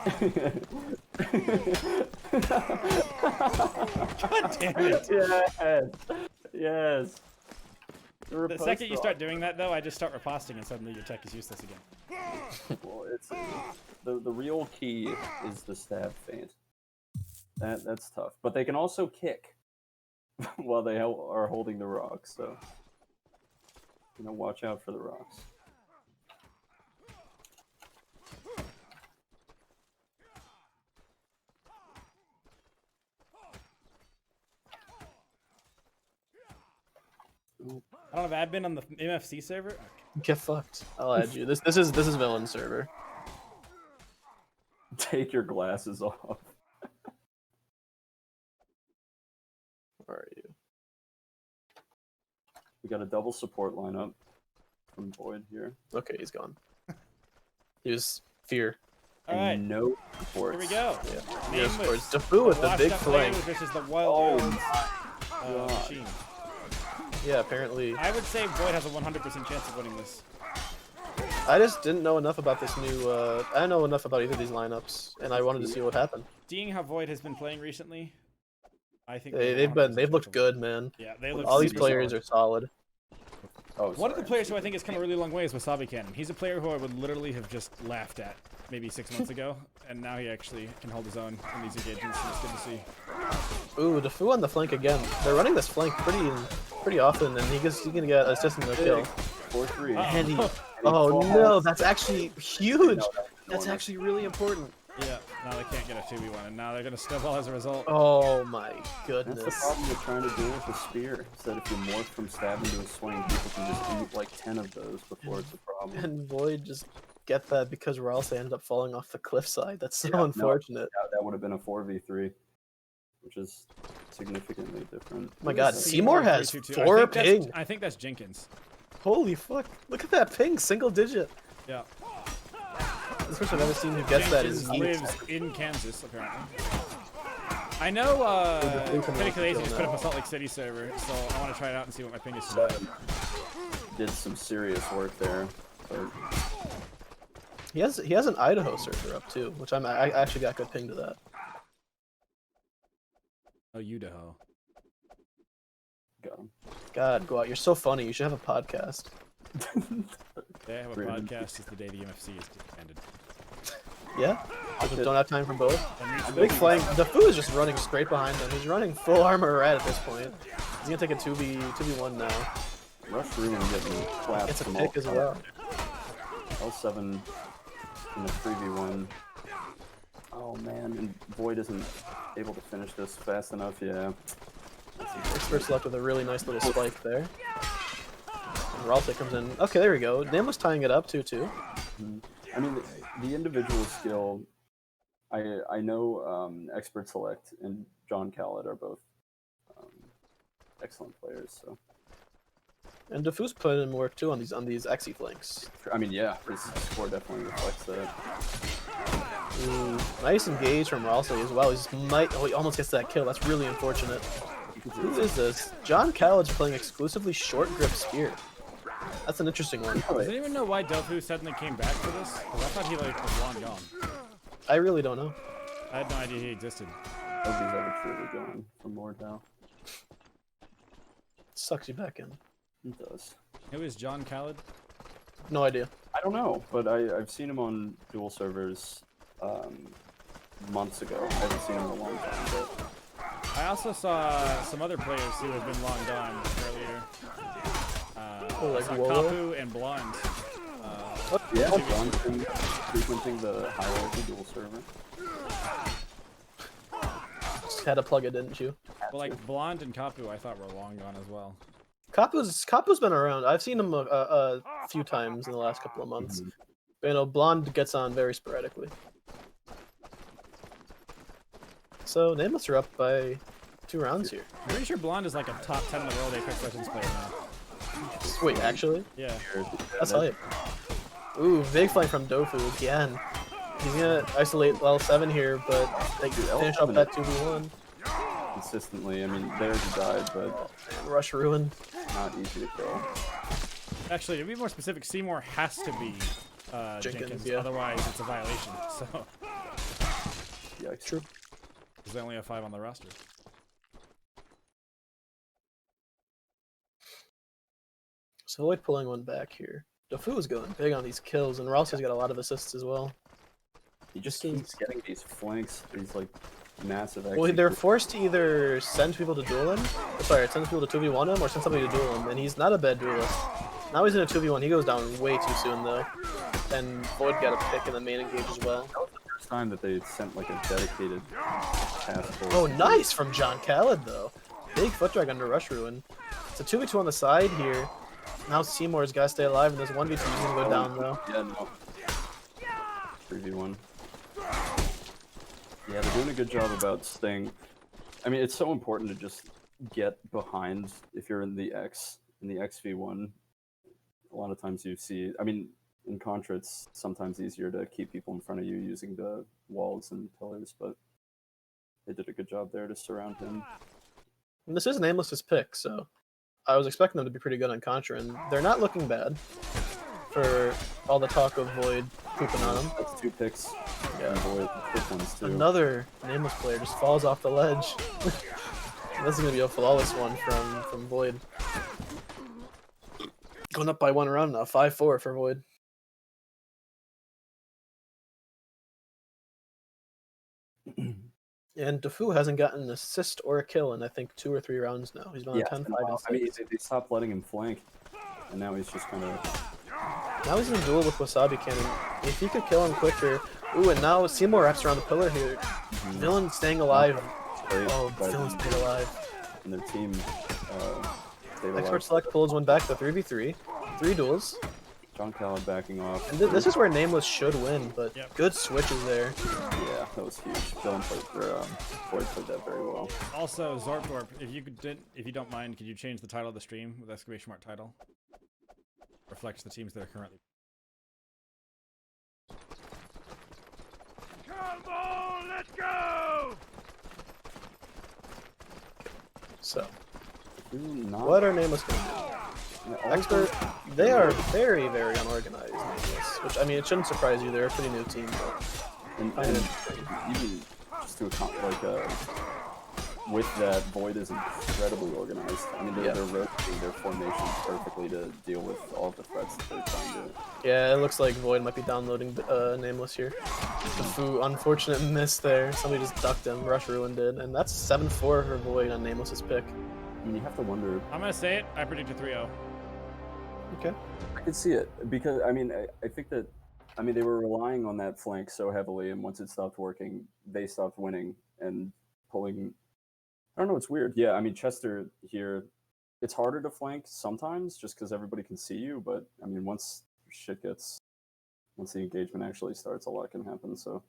God damn it. Yes. Yes. The second you start doing that, though, I just start riposting and suddenly your tech is useless again. Well, it's the real key is the stab feint. That's tough, but they can also kick while they are holding the rocks. So watch out for the rocks. I don't have admin on the MFC server. Get fucked. I'll add you. This is villain server. Take your glasses off. Where are you? We got a double support lineup from Void here. Okay, he's gone. He was fear. All right, no supports. here we go. Yeah. Nameless. Sports. Defu with the big flank. Versus the wild machine. Yeah, apparently. I would say Void has a 100% chance of winning this. I just didn't know enough about this new. I don't know enough about either of these lineups, and I wanted to see what happened. Seeing how Void has been playing recently, I think they've looked good, man. Yeah, they look. All these players are solid. Oh, one of the players who I think has come a really long way is Wasabi Cannon. He's a player who I would literally have just laughed at maybe 6 months ago, and now he actually can hold his own in these engagements, and it's good to see. Ooh, Defu on the flank again. They're running this flank pretty often, and he's gonna get assist in the kill. 4-3. And he, oh no, that's actually huge. That's actually really important. Yeah, now they can't get a 2v1, and now they're gonna snowball as a result. Oh my That's the goodness. problem with trying to do with a spear. Is that if you morph from stabbing to a swing, people can just eat like 10 of those before it's a problem. And Void just get that because Ralsei ended up falling off the cliffside. That's so Yeah, unfortunate. No, that would have been a 4v3, which is significantly different. Oh my god, Seymour has 4 ping. I think that's Jenkins. Holy fuck. Look at that ping, single digit. Yeah. This person I've ever seen who gets that is Jenkins Yeet. lives in Kansas, apparently. I know Kenny Khaleesi just put up a Salt Lake City server, so I want to try it out and see what my ping is today. Did some serious work there, but He has an Idaho server up too, which I actually got good ping to that. Oh, Idaho. got him. God, go out. You're so funny. You should have a podcast. They have a podcast is the day the MFC is ended. Yeah? Don't have time for both. Big flank. Defu is just running straight behind him. He's running full armor red at this point. He's gonna take a 2v1 now. Rush Ruin getting clapped. It's a from pick all as well. L7 in the 3v1. Oh man, and Void isn't able to finish this fast enough, yeah. Expert's left with a really nice little spike there. And Ralsei comes in. Okay, there we go. Nameless tying it up 2-2. I mean, the individual skill, I know Expert Select and John Khaled are both excellent players, so. And Defu's put in work too on these Xe flanks. I mean, yeah, his score definitely reflects that. Ooh, nice engage from Ralsei as well. He almost gets that kill. That's really unfortunate. Who is this? John Khaled's playing exclusively short grip spear. That's an interesting one. Does anyone know why Dofu suddenly came back for this? Because I thought he was long gone. I really don't know. I had no idea he existed. Nobody's ever truly gone from Mordhau. Sucks you back in. It does. Who is John Khaled? No idea. I don't know, but I've seen him on dual servers months ago. I haven't seen him in a long time, but I also saw some other players who have been long gone earlier. like I saw Wolo? Kapu and Blonde. yeah, John's been frequenting the hierarchy dual server. Just had to plug it, didn't you? Well, like Blonde and Kapu, I thought were long gone as well. Kapu's been around. I've seen him a few times in the last couple of months. But, you know, Blonde gets on very sporadically. So Nameless are up by 2 rounds here. I'm pretty sure Blonde is like a top 10 in the world Apex Legends player now. Wait, actually? Yeah. That's hype. Ooh, big flank from Dofu again. He's gonna isolate L7 here, but they finish up that 2v1. Consistently, I mean, there he died, but Rush Ruin. not easy to kill. Actually, to be more specific, Seymour has to be Jenkins, yeah. otherwise it's a violation. So Yikes. True. Because they only have 5 on the roster. So Void pulling one back here. Dofu is going big on these kills, and Ralsei's got a lot of assists as well. He just This is- keeps getting these flanks, these like massive. Well, they're executions. forced to either send people to duel him, send people to 2v1 him, or send somebody to duel him, and he's not a bad duelist. Now he's in a 2v1, he goes down way too soon though. And Void got a pick in the main engage as well. That was the first time that they sent like a dedicated task force. Oh, nice from John Khaled though. Big foot drag under Rush Ruin. It's a 2v2 on the side here. Now Seymour's got to stay alive, and this 1v2 is going to go down though. Yeah, no. 3v1. Yeah, they're doing a good job about staying. I mean, it's so important to just get behind if you're in the XV1. A lot of times you see, I mean, in Contra, it's sometimes easier to keep people in front of you using the walls and pillars, but they did a good job there to surround him. And this is Nameless's pick, so I was expecting them to be pretty good on Contra, and they're not looking bad for all the talk of Void pooping on them. That's 2 picks. Yeah. And Void, quick ones too. Another Nameless player just falls off the ledge. This is going to be a flawless one from Void. Going up by 1 round now, 5-4 for Void. And Defu hasn't gotten an assist or a kill in I think 2 or 3 rounds now. He's been on Yeah, 10, it's 5, been a and while. 6. I mean, they stopped letting him flank, and now he's just kind of. Now he's in a duel with Wasabi Cannon. If he could kill him quicker. Ooh, and now Seymour wraps around the pillar here. Villain staying alive. Oh, Villain stayed alive. And their team stayed alive. Expert Select pulls one back to 3v3. 3 duels. John Khaled backing off. And this is where Nameless should win, but Yep. good switches there. Yeah, that was huge. Villain played, Void played that very well. Also, Zorpthorpe, if you don't mind, could you change the title of the stream with exclamation mark title? Reflects the teams that are currently. Come on, let's go! So, Not, what are Nameless going to do? yeah, all Expert, those- they are very, very unorganized, Nameless. Which, I mean, it shouldn't surprise you. They're a pretty new team, but and find it interesting. even just to account, with that, Void is incredibly organized. I mean, they're rotating their formations perfectly to deal with all of the threats that they're trying to. Yeah, it looks like Void might be downloading Nameless here. The unfortunate miss there. Somebody just ducked him. Rush Ruin did. And that's 7-4 for Void on Nameless's pick. I mean, you have to wonder. I'm gonna say it. I predict a 3-0. Okay. I can see it because I mean, I think that. I mean, they were relying on that flank so heavily, and once it stopped working, they stopped winning and pulling. I don't know, it's weird. Yeah, I mean, Chester here, it's harder to flank sometimes just because everybody can see you, but I mean, once the engagement actually starts, a lot can happen, so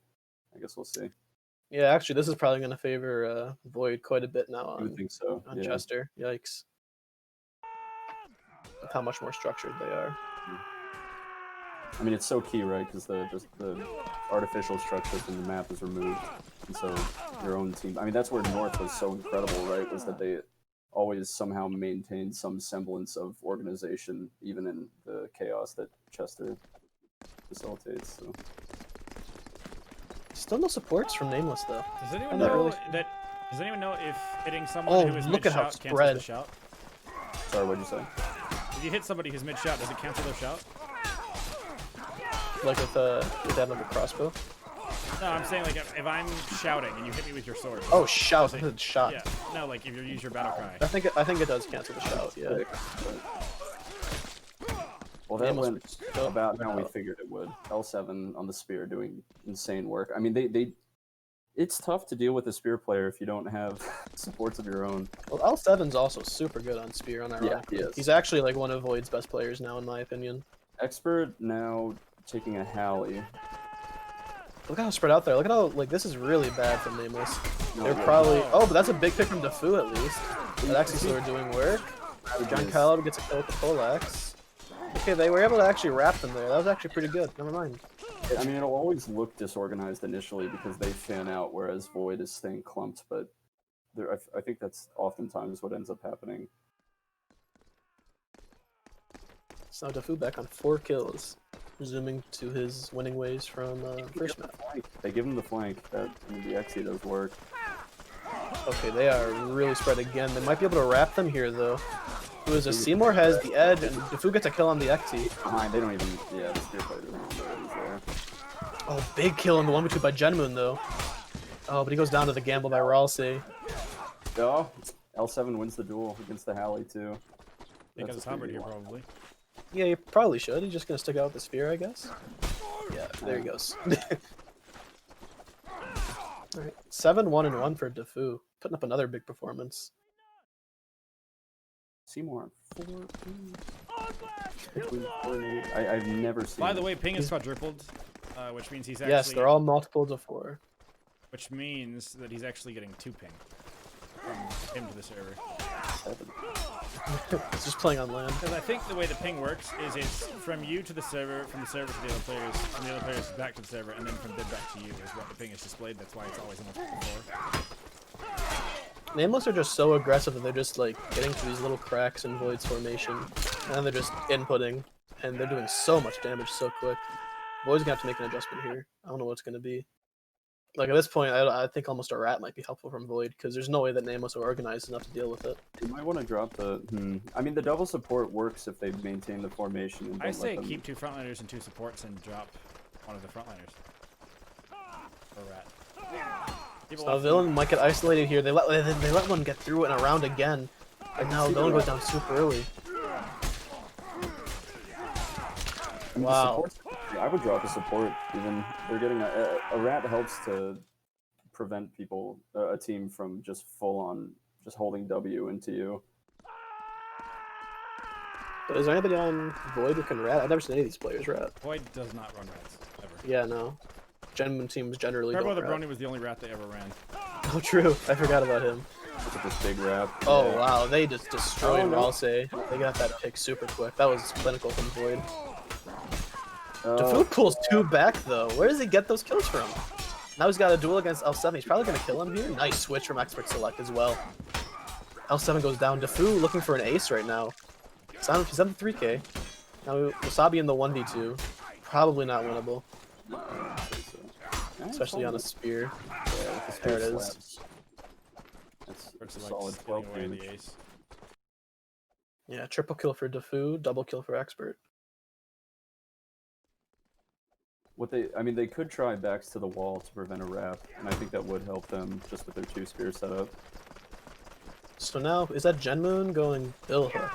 I guess we'll see. Yeah, actually, this is probably going to favor Void quite a bit now I would think so. on Yeah. Chester. Yikes. With how much more structured they are. I mean, it's so key, right? Because the artificial structure from the map is removed, and so your own team. I mean, that's where North was so incredible, right? Was that they always somehow maintained some semblance of organization, even in the chaos that Chester facilitates. So. Still no supports from Nameless, though. Does anyone not know really- Does anyone know if hitting someone Oh, who is look at how mid-shout cancels spread. the shout? Sorry, what'd you say? If you hit somebody who's mid-shout, does it cancel their shout? Like with that number crossbow. No, I'm saying like if I'm shouting and you hit me with your sword. Oh, shout! I said shot. Yeah. No, like if you use your battle cry. I think it does cancel the shout. Yeah. Well, that Nameless went would still- about how we figured it would. L7 on the spear doing insane work. I mean, it's tough to deal with a spear player if you don't have supports of your own. Well, L7's also super good on spear. On Yeah, he is. He's actually like one of Void's best players now, in my opinion. Expert now taking a Halley. Look how spread out there. Look at how like this is really bad from Nameless. No, They're yeah. probably but that's a big pick from Defu at least. That actually started doing work. John Khaled gets a kill with the poleaxe. Okay, they were able to actually wrap them there. That was actually pretty good. Never mind. I mean, it'll always look disorganized initially because they fan out, whereas Void is staying clumped. But I think that's oftentimes what ends up happening. So Defu back on 4 kills. resuming to his winning ways from first map. They give him the flank. That I mean, the XE does work. Okay, they are really spread again. They might be able to wrap them here, though. Who is a Seymour has the edge, and Defu gets a kill on the XT. Behind, they don't even. Yeah, the spear fighter doesn't know that he's there. Oh, big kill on the 1v2 by Genmoon, though. Oh, but he goes down to the gamble by Ralsei. Oh, L7 wins the duel against the Halley too. Because it's Hubbard here, probably. Yeah, he probably should. He's just gonna stick out with the spear, I guess. Yeah, there he goes. Alright, 7-1-1 for Defu. Putting up another big performance. Seymour on 4. I've never seen. By the way, ping is quadrupled, which means he's actually. Yes, they're all multiple to 4. Which means that he's actually getting 2 ping from him to the server. 7. It's just playing on land. Because I think the way the ping works is it's from you to the server, from the server to the other players, from the other players back to the server, and then from them back to you is what the ping is displayed. That's why it's always a multiple 4. Nameless are just so aggressive that they're just like getting to these little cracks in Void's formation, and then they're just inputting, and they're doing so much damage so quick. Void's gonna have to make an adjustment here. I don't know what it's gonna be. Like at this point, I think almost a rat might be helpful from Void, because there's no way that Nameless are organized enough to deal with it. You might want to drop the. I mean, the double support works if they maintain the formation. And I don't say let them... keep 2 frontliners and 2 supports and drop one of the frontliners. Or rat. So Villain might get isolated here. They let one get through it in a round again, and now Villain goes down super early. I mean, Wow. I would drop a support. Even they're getting a rat helps to prevent people, a team from just full on just holding W into you. But is there anybody on Void who can rat? I've never seen any of these players rat. Void does not run rats, ever. Yeah, no. Genman teams generally Turbo don't the rat. Brony was the only rat they ever ran. Oh, true. I forgot about him. Look at this big rat. Oh, Yeah. wow. They just destroyed no. Ralsei. They got that pick super quick. That was clinical from Void. Oh, Defu pulls 2 back, though. Where does he get those kills from? Now he's got a duel against L7. He's probably going to kill him here. Nice switch from Expert Select as well. L7 goes down. Defu looking for an ace right now. He's on 3k. Now Wasabi in the 1v2. Probably not winnable. I don't think so. Especially on a spear. Yeah, with the There it spear is. slaps. That's First a like solid getting 12 away damage. the ace. Yeah, triple kill for Defu, double kill for Expert. What they could try backs to the wall to prevent a wrap, and I think that would help them just with their 2 spear setup. So now, is that Genmoon going Bill Hook?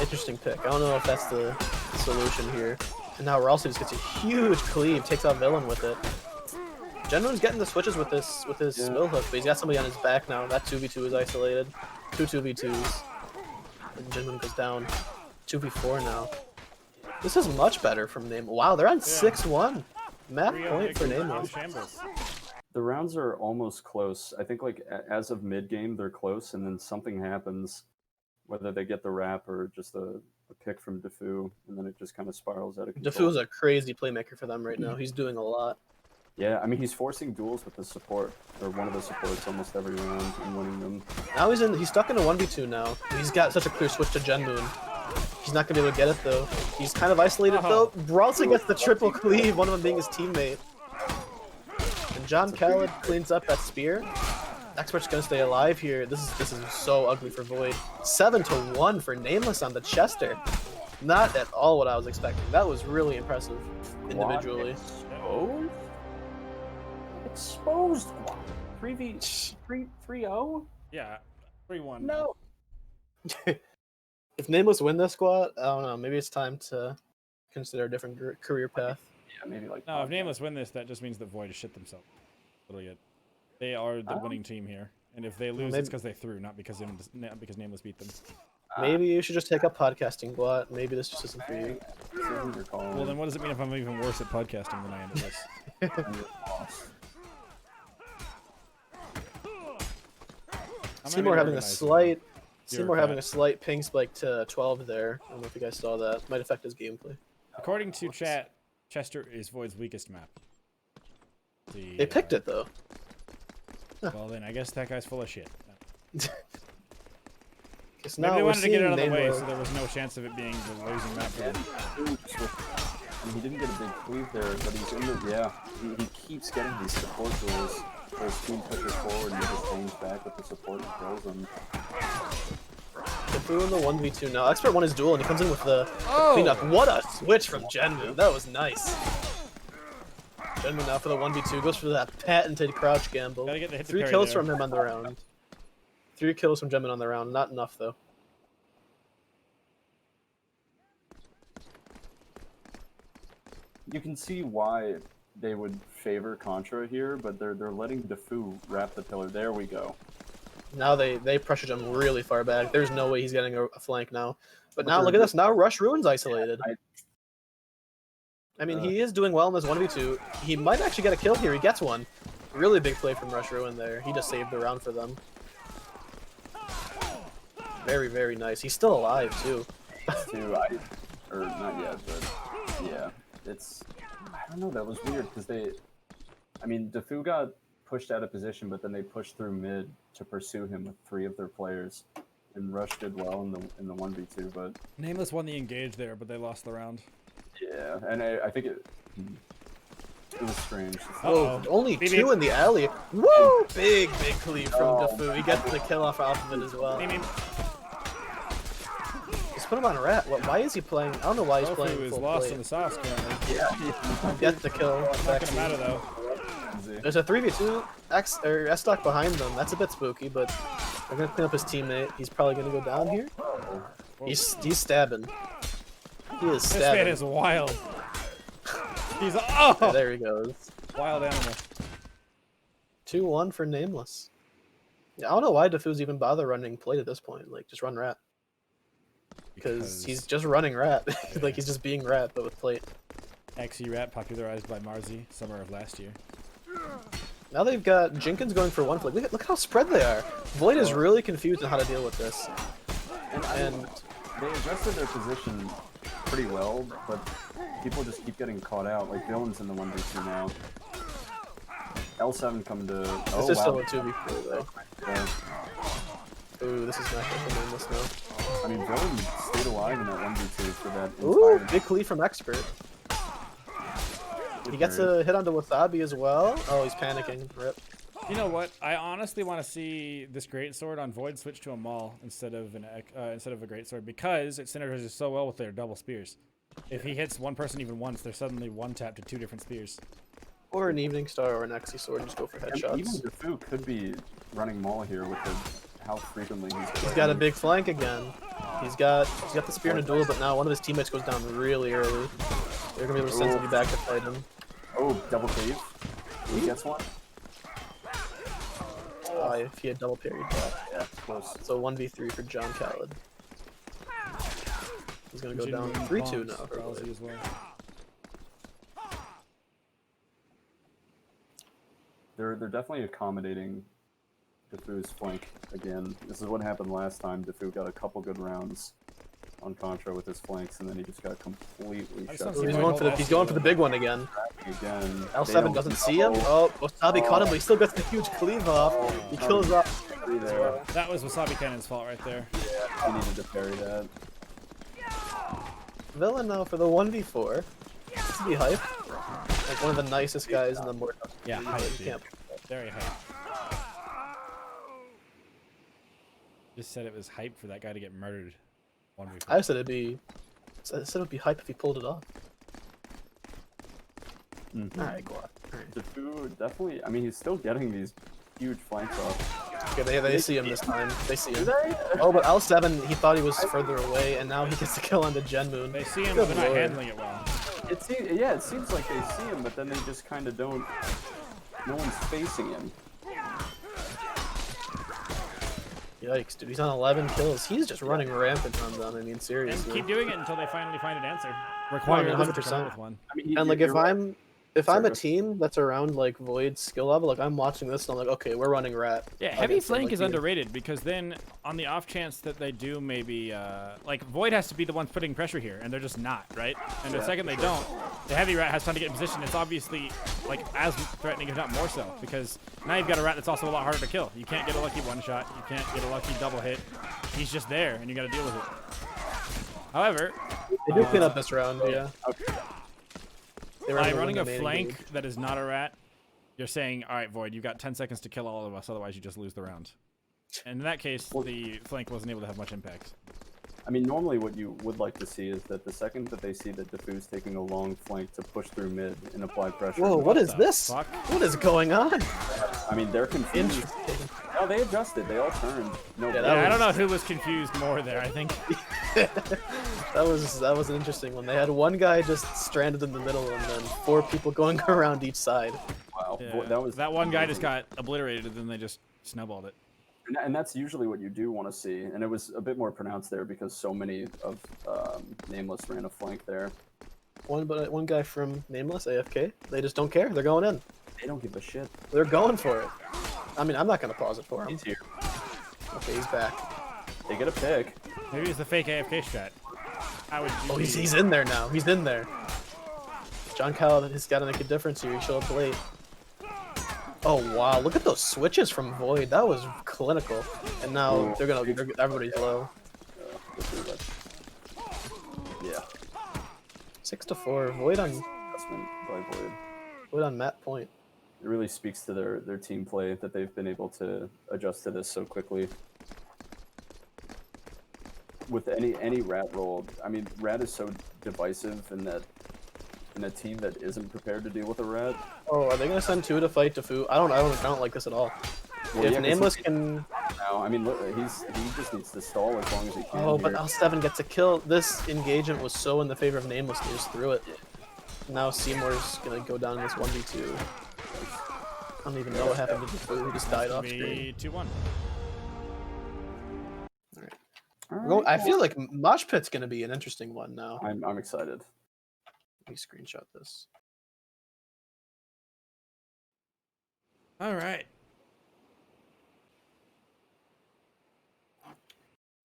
Interesting pick. I don't know if that's the solution here. And now Ralsei just gets a huge cleave, takes out Villain with it. Genmoon's getting the switches with his Yeah. Bill Hook, but he's got somebody on his back now. That 2v2 is isolated. 2 2v2s. And Genmoon goes down. 2v4 now. This is much better from Name. Wow, they're on 6-1. Map 3-0 point for victory Nameless. Shambles. The rounds are almost close. I think like as of mid game they're close, and then something happens, whether they get the wrap or just a pick from Defu, and then it just kind of spirals out of control. Defu's a crazy playmaker for them right now. He's doing a lot. Yeah, I mean he's forcing duels with the support, or one of the supports almost every round, and winning them. Now he's stuck in a 1v2 now. He's got such a clear switch to Genmoon. He's not gonna be able to get it though. He's kind of isolated though. Ralsei gets the triple cleave, one of them being his teammate. And John Khaled cleans up that spear. Expert's gonna stay alive here. This is so ugly for Void. 7-1 for Nameless on the Chester. Not at all what I was expecting. That was really impressive individually. Exposed. 3-0? Yeah, 3-1. No. If Nameless win this squad, I don't know. Maybe it's time to consider a different career path. Yeah, maybe like. No, if Nameless win this, that just means that Void has shit themselves. Literally, they are the winning team here, and if they lose, it's because they threw, not because Nameless beat them. Maybe you should just take up podcasting, Blot. Maybe this just isn't for you. Well, then what does it mean if I'm even worse at podcasting than I am at this? Seymour having a slight ping spike to 12 there. I don't know if you guys saw that. Might affect his gameplay. According to chat, Chester is Void's weakest map. They picked it though. Well, then I guess that guy's full of shit. Maybe Maybe they wanted to get it out of the way, so there was no chance of it being the losing map for them. And he didn't get a big cleave there, but he's in the, yeah, he keeps getting these support duels. Where his team pushes forward and he just hangs back with the support and kills him. Defu in the 1v2 now. Expert won his duel and he comes in with the cleanup. What a switch from Genmu. That was nice. Genmu now for the 1v2. Goes for that patented crouch gamble. Gotta get the hit to 3 parry kills there. from him on the round. 3 kills from Genmu on the round. Not enough though. You can see why they would favor Contra here, but they're letting Defu wrap the pillar. There we go. Now they pressured him really far back. There's no way he's getting a flank now. But now look at this. Now Rush Ruin's isolated. I mean, he is doing well in this 1v2. He might actually get a kill here. He gets one. Really big play from Rush Ruin there. He just saved the round for them. Very, very nice. He's still alive, too. Or not yet, but yeah. It's, I don't know, that was weird, because I mean, Defu got pushed out of position, but then they pushed through mid to pursue him with 3 of their players. And Rush did well in the 1v2, but... Nameless won the engage there, but they lost the round. Yeah, and I think it was strange. Oh, only 2 in the alley. Woo! Big cleave from Defu. He gets the kill off of it as well. Just put him on Rat. Why is he playing? I don't know why he's playing Tofu is full lost plate. in the sauce currently. Yeah, get the kill. Not gonna matter though. There's a 3v2 S-Stock behind them. That's a bit spooky, but they're gonna clean up his teammate. He's probably gonna go down here. He's stabbing. He is This stabbing. man is wild. He's Yeah, there he goes. wild animal. 2-1 for Nameless. Yeah, I don't know why Defu's even bother running plate at this point. Like, just run Rat. Because he's just running Rat. Like, he's just being Rat, but with plate. XE Rat popularized by Marzi summer of last year. Now they've got Jenkins going for one flick. Look how spread they are. Void is really confused on how to deal with this. And they adjusted their position pretty well, but people just keep getting caught out. Like, Villain's in the 1v2 now. L7 come to... this is still a 2v4 though. Yeah. Ooh, this is not good for Nameless now. I mean, Villain stayed alive in that 1v2 for that Ooh, entire... big cleave from Expert. He gets a hit onto Wasabi as well. Oh, he's panicking. Rip. You know what? I honestly want to see this greatsword on Void switch to a Maul instead of a greatsword because it synergizes so well with their double spears. If he hits one person even once, they're suddenly one tap to 2 different spears. Or an Evening Star or an Xe Sword and just go for headshots. Even Defu could be running Maul here with how frequently He's got a big flank again. He's got the spear in a duel, but now one of his teammates goes down really early. They're gonna be able to send somebody back to fight him. Oh, double cave. He gets one. If he had double parried that. Yeah, close. So 1v3 for John Khaled. He's gonna go down 3-2 now. For LZ as well. They're definitely accommodating Defu's flank again. This is what happened last time. Defu got a couple good rounds on Contra with his flanks, and then he just got completely I shut just don't down. see He's going for the big one again. Again, L7 doesn't see him. Oh, Wasabi caught him, but he still gets the huge cleave off. He kills off. There. That was Wasabi Cannon's fault right there. Yeah, he needed to parry that. Villain now for the 1v4. This would be hype. Like one of the nicest guys in the board. Yeah, hype, You dude. can't. Very hype. Just said it was hype for that guy to get murdered. I said it'd be hype if he pulled it off. Alright, go on. Defu definitely. I mean, he's still getting these huge flanks off. Okay, they see him this time. They see him. Oh, but L7, he thought he was further away, and now he gets the kill on the Gen Moon. They see him, but they're not handling it well. It seems like they see him, but then they just kind of don't. No one's facing him. Yikes, dude, he's on 11 kills. He's just running rampant on them. I mean, And seriously. keep doing it until they finally find an answer. I Require mean, them to 100%. come up with one. I mean, And like, if I'm a Sorry. team that's around like Void's skill level, like I'm watching this and I'm like, okay, we're running Rat. Yeah, heavy against them, flank like, is you- underrated because then on the off chance that they do maybe like Void has to be the ones putting pressure here and they're just not, right? And the second they don't, the heavy rat has time to get in position. It's obviously like as threatening if not more so because now you've got a rat that's also a lot harder to kill. You can't get a lucky one shot, you can't get a lucky double hit. He's just there and you got to deal with it. However, They do clean up this round, yeah. They were By able to running win a the main flank engage. that is not a rat, you're saying, all right, Void, you've got 10 seconds to kill all of us, otherwise you just lose the round. And in that case, the flank wasn't able to have much impact. I mean, normally what you would like to see is that the second that they see that Defu's taking a long flank to push through mid and apply pressure. Whoa, what is the this? fuck? What is going on? I mean, they're confused. Interesting. No, they adjusted. They all turned. No, Yeah, Yeah, I don't know was- who was confused more there, I think. That was an interesting one. They had one guy just stranded in the middle, and then 4 people going around each side. wow. Yeah, that one guy just got obliterated, and then they just snowballed it. And that's usually what you do want to see. And it was a bit more pronounced there because so many of Nameless ran a flank there. One guy from Nameless, AFK. They just don't care. They're going in. They don't give a shit. They're going for it. I mean, I'm not gonna pause it for him. He's here. Okay, he's back. They get a pick. Maybe it's the fake AFK strat. I would Oh, he's in there now. He's in there. John Kyle has got to make a difference here. He showed up late. Oh wow! Look at those switches from Void. That was clinical. And now everybody's low. Yeah. 6-4. Void on Adjustment by Void. Void on Matt Point. It really speaks to their team play that they've been able to adjust to this so quickly. With any rat role, I mean, rat is so divisive in a team that isn't prepared to deal with a rat. Oh, are they gonna send 2 to fight Defu? I don't like this at all. Well, If yeah, 'cause Nameless he- can. Now, I mean, look, he just needs to stall as long as he can. Oh, but here. L7 gets a kill. This engagement was so in the favor of Nameless, they just threw it. Now Seymour's gonna go down in this 1v2. I don't even know what happened to Defu. He just died off screen. Maybe 2-1. All right. I feel like Mosh Pit's gonna be an interesting one now. I'm excited. Let me screenshot this. All right.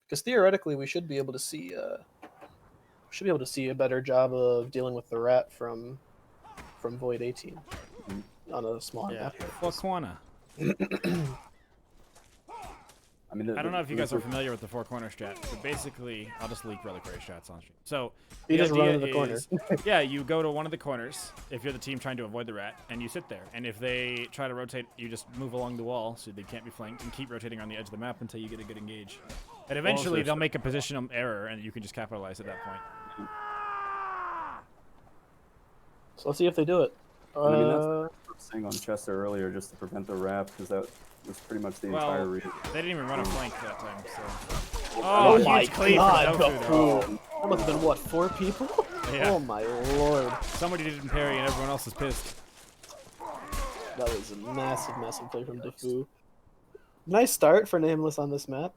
Because theoretically, we should be able to see. A better job of dealing with the rat from Void 18 on a small Yeah. map. Four-corner. I mean, I don't know if you guys are familiar with the four-corner strat, but basically, I'll just leak reliquary strats on stream. So, You the just run idea into the corner. is, yeah, you go to one of the corners if you're the team trying to avoid the rat, and you sit there. And if they try to rotate, you just move along the wall so they can't be flanked, and keep rotating on the edge of the map until you get a good engage. And eventually, there's- they'll make a positional error, and you can just capitalize at that point. So let's see if they do it. I mean, that's what I was saying on Chester earlier, just to prevent the wrap, because that was pretty much the entire Well, reason. they didn't even run a flank that time, so... Oh huge my cleave god, from Dofu, though. Defu. That must have been, what, 4 people? Yeah. Oh my lord. Somebody didn't parry, and everyone else is pissed. That was a massive play from Defu. Nice start for Nameless on this map,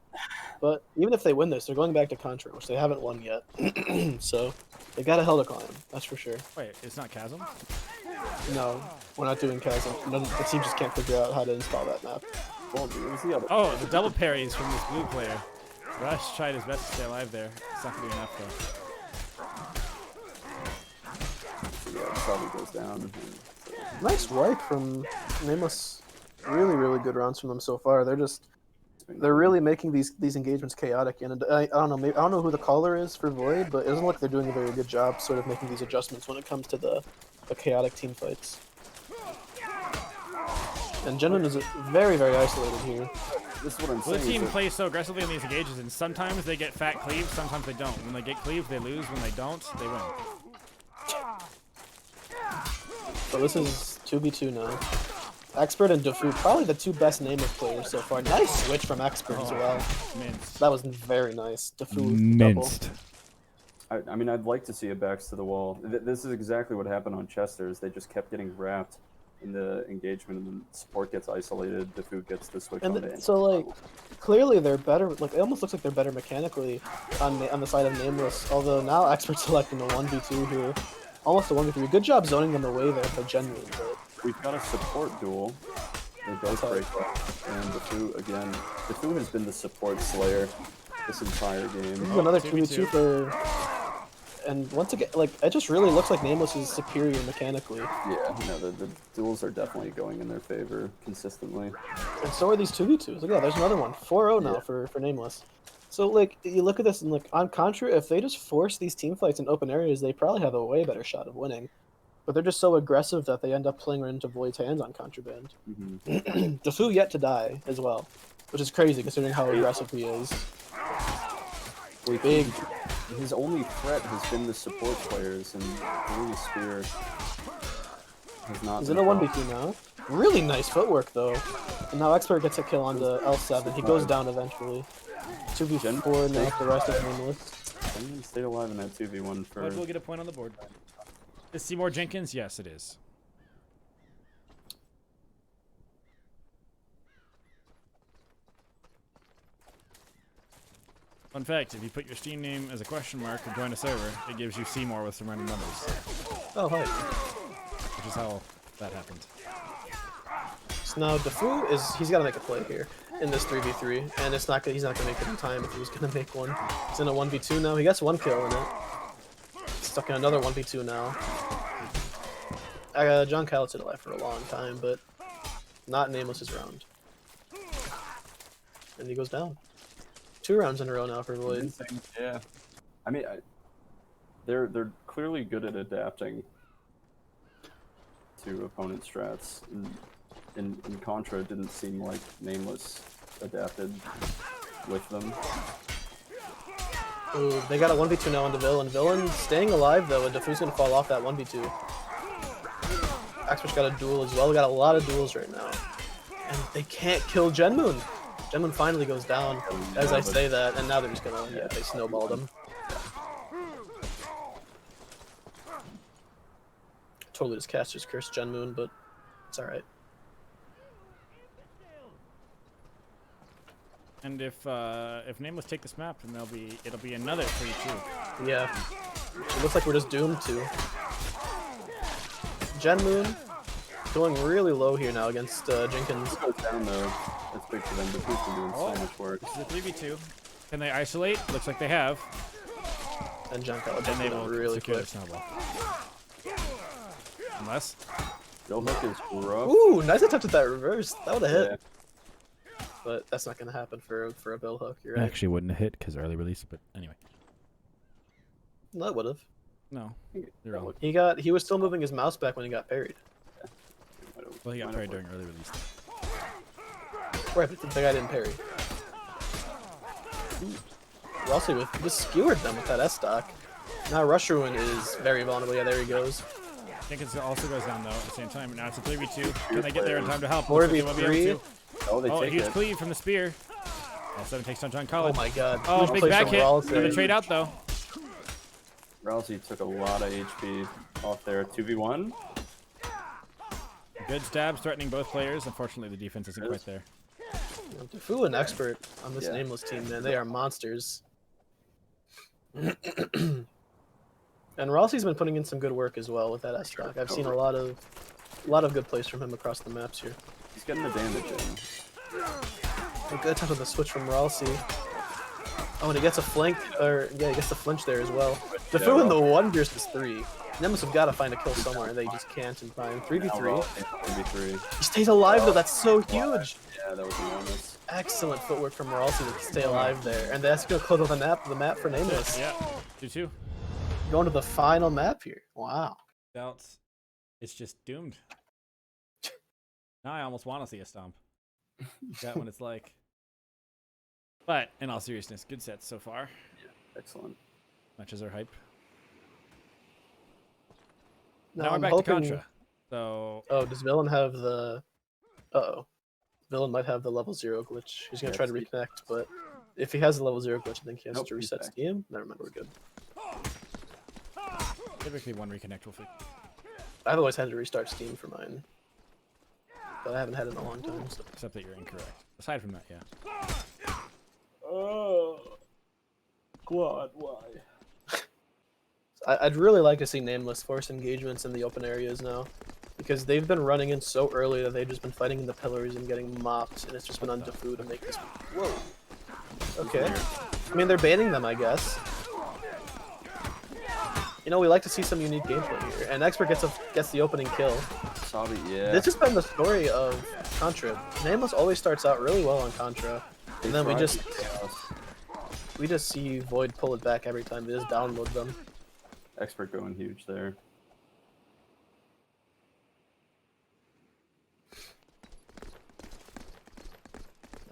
but even if they win this, they're going back to Contra, which they haven't won yet. So they got a hill to climb, that's for sure. Wait, it's not Chasm? No, we're not doing Chasm. The team just can't figure out how to install that map. Well, it was the other. Oh, the double parries from this blue player. Rush tried his best to stay alive there. It's not gonna be enough though. Yeah, it probably goes down. And, Nice work from Nameless. Really good rounds from them so far. They're really making these engagements chaotic, and I don't know. Maybe I don't know who the caller is for Void, but it doesn't look like they're doing a very good job, sort of making these adjustments when it comes to the chaotic team fights. And Genuine is very isolated here. This is what I'm Blue saying. team is that- plays so aggressively in these engages, and sometimes they get fat cleaves, sometimes they don't. When they get cleaved, they lose. When they don't, they win. So this is 2v2 now. Expert and Defu, probably the 2 best Nameless players so far. Nice switch from Expert as well. Minced. That was very nice. Defu double. I mean, I'd like to see it backs to the wall. This is exactly what happened on Chester's. They just kept getting wrapped in the engagement, and then support gets isolated. The food gets the switch on it. So like, clearly they're better. Like it almost looks like they're better mechanically on the side of Nameless. Although now Expert selecting a 1v2 here, almost a 1v3. Good job zoning them away there for Genuine. But We've got a support duel. They both break up, and the Fu has been the support slayer this entire game. this is another 2v2. 2v2 for. And once again, like it just really looks like Nameless is superior mechanically, Yeah, no, the duels are definitely going in their favor consistently. and so are these 2v2s. Look at that, there's another one, 4-0 now for Nameless. So like you look at this and like on Contra, if they just force these team fights in open areas, they probably have a way better shot of winning. but they're just so aggressive that they end up playing right into Void's hands on Contraband. Mm-hmm. Defu yet to die as well, which is crazy considering how aggressive he is. Wait, Big. His only threat has been the support players, and Blue Spear has not. He's in a 1v2 now. Really nice footwork though. And now Expert gets a kill on the L7. He goes down eventually. 2v4 now with the rest of Nameless. Jenkins stayed alive in that 2v1 for. But we'll get a point on the board. Is Seymour Jenkins? Yes, it is. Fun fact, if you put your Steam name as a question mark or join a server, it gives you Seymour with some random numbers. Oh, hi. Which is how that happened. So now Defu he's got to make a play here in this 3v3, and he's not gonna make it in time if he was gonna make one. He's in a 1v2 now. He gets one kill in it. Stuck in another 1v2 now. John Kyle stayed alive for a long time, but not Nameless's round. And he goes down. 2 rounds in a row now for Void. Yeah, I mean, they're clearly good at adapting to opponent strats. In Contra, it didn't seem like Nameless adapted with them. Ooh, they got a 1v2 now on the Villain. Villain staying alive though, and Defu's gonna fall off that 1v2. Expert's got a duel as well. We got a lot of duels right now. And they can't kill Genmoon. Genmoon finally goes down as I say that, and now they're just gonna, they snowballed him. Totally just Caster's Curse Genmoon, but it's alright. And if Nameless take this map, then it'll be another 3-2. Yeah. It looks like we're just doomed to. Genmoon going really low here now against Jenkins. Goes down though. That's big for them. The Blue's been doing so much work. This is a 3v2. Can they isolate? Looks like they have. And John Kyle And they will really secure quick. the snowball. Unless. Bill Hook is rough. Ooh, nice attempt at that reverse. That would have hit. Yeah. But that's not going to happen for a Bill Hook. You're right. Actually wouldn't have hit because early release, but anyway. No, it would have. No. You're wrong. He was still moving his mouse back when he got parried. Well, he got parried during early release. Right, but the guy didn't parry. Rossi just skewered them with that S stock. Now Rush Ruin is very vulnerable. Yeah, there he goes. Jenkins also goes down though at the same time, and now it's a 3v2. Can they get there in time to help? 4v3. Oh, they take huge it. cleave from the spear. L7 takes on John Collins. Oh my god. Oh, Huge big play back from hit. Ralsei. For the trade out though. Rousey took a lot of HP off there. 2v1. Good stabs threatening both players. Unfortunately, the defense isn't quite there. Defu and Expert on this Nameless team, man. They are monsters. And Rossi's been putting in some good work as well with that S stock. I've seen a lot of good plays from him across the maps here. He's getting the damage in. A good attempt with the switch from Ralsei. Oh, and he gets a flank, he gets the flinch there as well. Defu in the 1 versus 3. Nemesis have got to find a kill somewhere, and they just can't in time. 3v3. 3v3. He stays alive though. That's so huge. Yeah, that was enormous. Excellent footwork from Ralsei to stay alive there, and that's gonna close out the map for Nameless. Yeah, 2-2. Going to the final map here. Wow. Doubts. It's just doomed. Now I almost want to see a stomp. That what it's like. But in all seriousness, good sets so far. Yeah, excellent. Matches are hype. Now Now we're I'm back hoping... to Contra. So. Oh, does Villain have the? Uh-oh. Villain might have the level 0 glitch. He's gonna try to reconnect, but if he has the level 0 glitch, I think he has to reset Steam. Never mind, we're good. Typically one reconnect will fix. I've always had to restart Steam for mine, but I haven't had it in a long time. So. Except that you're incorrect. Aside from that, yeah. Oh, Quad, why? I'd really like to see Nameless force engagements in the open areas now, because they've been running in so early that they've just been fighting in the pillars and getting mopped, and it's just been on Defu to make this. Whoa. Okay. I mean, they're banning them, I guess. You know, we like to see some unique gameplay here, and Expert gets the opening kill. Sabi, yeah. This has been the story of Contra. Nameless always starts out really well on Contra, and then we just see Void pull it back every time. They just download them. Expert going huge there.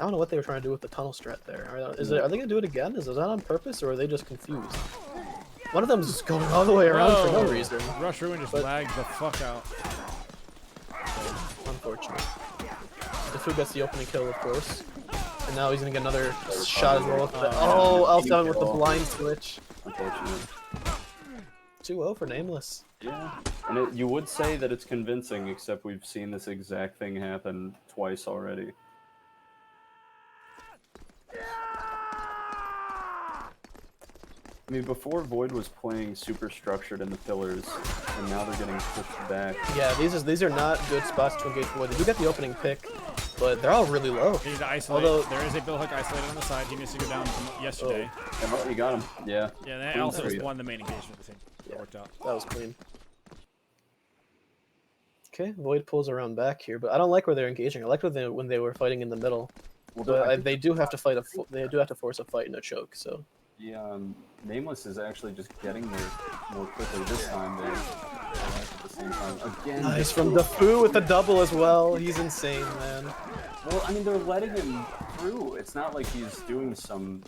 I don't know what they were trying to do with the tunnel strat there. Are they gonna do it again? Is that on purpose, or are they just confused? One of them's just going all the way around for no reason. Rush Ruin just lagged the fuck out. Unfortunate. Defu gets the opening kill, of course. And now he's gonna get another shot as well. Oh, L7 with the blind switch. Unfortunate. 2-0 for Nameless. Yeah, and you would say that it's convincing, except we've seen this exact thing happen twice already. I mean, before Void was playing super structured in the pillars, and now they're getting pushed back. Yeah, these are not good spots to engage Void. They do get the opening pick, but they're all really low. They need to isolate. Although there is a bill hook isolated on the side. He needs to go down from yesterday. Oh, you got him. Yeah. Yeah, and they also just won the main engagement. I think that worked out. That was clean. Okay, Void pulls around back here, but I don't like where they're engaging. I liked when they were fighting in the middle. Well, But they do have to fight they do have to force a fight and a choke. So. Yeah, Nameless is actually just getting there more quickly this time. They at the same time. Again, Nice from Defu with the double as well. He's insane, man. Well, I mean, they're letting him through. It's not like he's doing some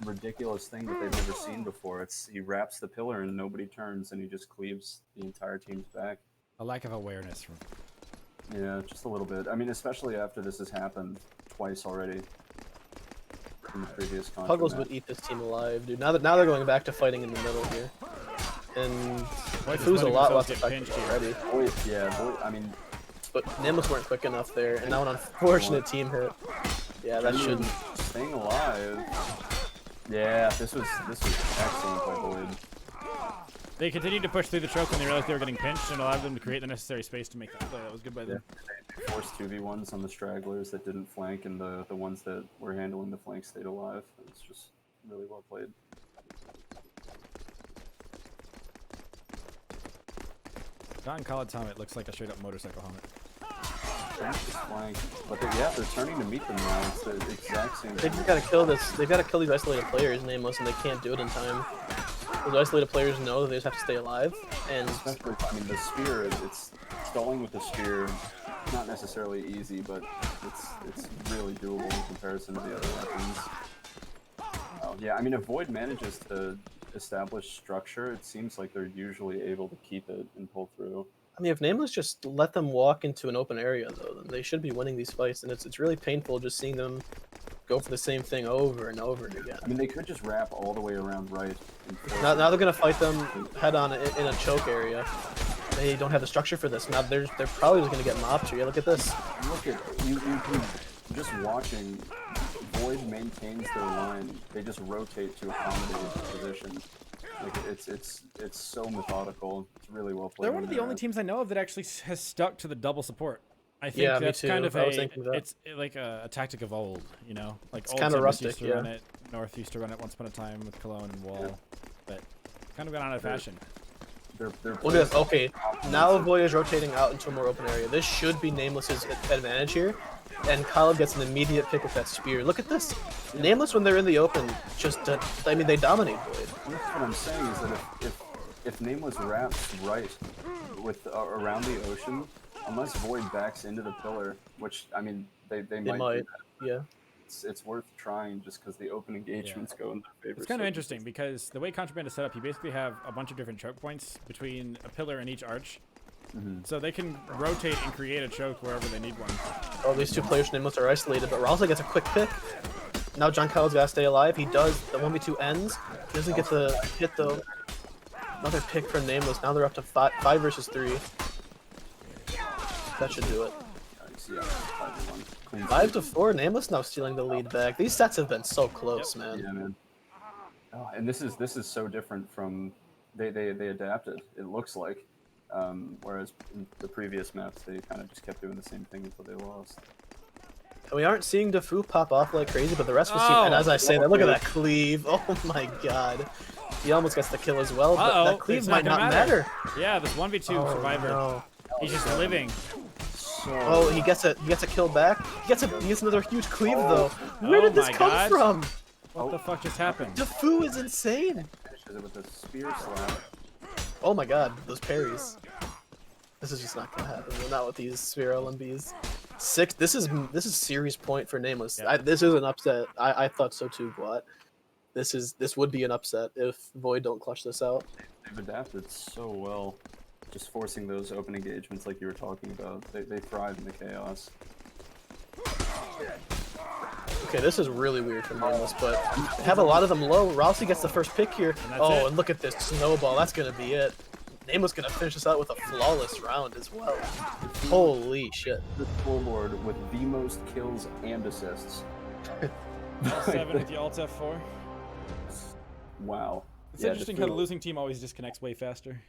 ridiculous thing that they've never seen before. He wraps the pillar and nobody turns, and he just cleaves the entire team's back. A lack of awareness from. Yeah, just a little bit. I mean, especially after this has happened twice already. In the previous Puggles would eat this team alive, dude. Now they're going back to fighting in the middle here, and Defu's a lot less effective already. Boy, yeah, I mean, but Nameless weren't quick enough there, and now an unfortunate team hit. Yeah, that shouldn't. Staying alive. Yeah, this was excellent by Void. They continued to push through the choke when they realized they were getting pinched and allowed them to create the necessary space to make that play. That was good by them. They forced 2v1s on the stragglers that didn't flank, and the ones that were handling the flank stayed alive. It's just really well played. John Khaled's helmet looks like a straight up motorcycle helmet. Flank. But they're turning to meet them now. It's the exact same They just gotta kill this. They've gotta kill these isolated players, Nameless, and they can't do it in time. Those isolated players know that they just have to stay alive, and especially, I mean, the spear, it's stalling with the spear, not necessarily easy, but it's really doable in comparison to the other weapons. Oh, yeah, I mean, if Void manages to establish structure, it seems like they're usually able to keep it and pull through. I mean, if Nameless just let them walk into an open area, though, then they should be winning these fights, and it's really painful just seeing them go for the same thing over and over again. I mean, they could just wrap all the way around right. Now they're gonna fight them head on in a choke area. They don't have the structure for this. Now they're probably just gonna get mopped here. Look at this. Look at you just watching. Void maintains their line. They just rotate to accommodate the position. Like it's so methodical. It's really well played. They're one of the only teams I know of that actually has stuck to the double support. I think yeah, that's me too. kind of it's like a tactic of old, you know? Like it's old kind of Timbers rustic, used to run it, North used to run it once upon a time with Cologne and Wall, but kind of gone out of fashion. They're Look at this. Okay, now Void is rotating out into a more open area. This should be Nameless's advantage here, and Khaled gets an immediate pick with that spear. Look at this. Nameless, when they're in the open, just I mean, they dominate Void. What I'm saying is that if Nameless wraps right with around the ocean, unless Void backs into the pillar, which I mean they might. Yeah. It's worth trying just because the open engagements go in their favor. It's kind of interesting because the way Contraband is set up, you basically have a bunch of different choke points between a pillar and each arch. So they can rotate and create a choke wherever they need one. Oh, these two players from Nameless are isolated, but Ralza gets a quick pick. Now John Kyle's gotta stay alive. He does. The 1v2 ends. He doesn't get the hit though. Another pick from Nameless. Now they're up to 5 versus 3. That should do it. 5-4. Nameless now stealing the lead back. These sets have been so close, man. Yeah, man. Oh, and this is so different from they adapted. It looks like, whereas in the previous maps they kind of just kept doing the same thing until they lost. We aren't seeing Defu pop off like crazy, but the rest of the team. And as I say that, look at that cleave. Oh my god. He almost gets the kill as well, but that cleave might not matter. Yeah, this 1v2 survivor. No. He's just living. Oh, he gets a kill back. He gets another huge cleave though. Where did this come from? What the fuck just happened? Defu is insane. Finishes it with a spear slap. Oh my god, those parries. This is just not gonna happen. Not with these sphere LMBs. 6. This is series point for Nameless. Yeah. This is an upset. I thought so too, but this would be an upset if Void don't clutch this out. They've adapted so well, just forcing those open engagements like you were talking about. They thrive in the chaos. Okay, this is really weird for Nameless, but they have a lot of them low. Rossi gets the first pick here. And that's Oh, it. and look at this snowball. That's gonna be it. Nameless gonna finish this out with a flawless round as well. Holy shit. The scoreboard with the most kills and assists. L7 with the Alt F4. Wow. It's Yeah, interesting the how the field- losing team always disconnects way faster.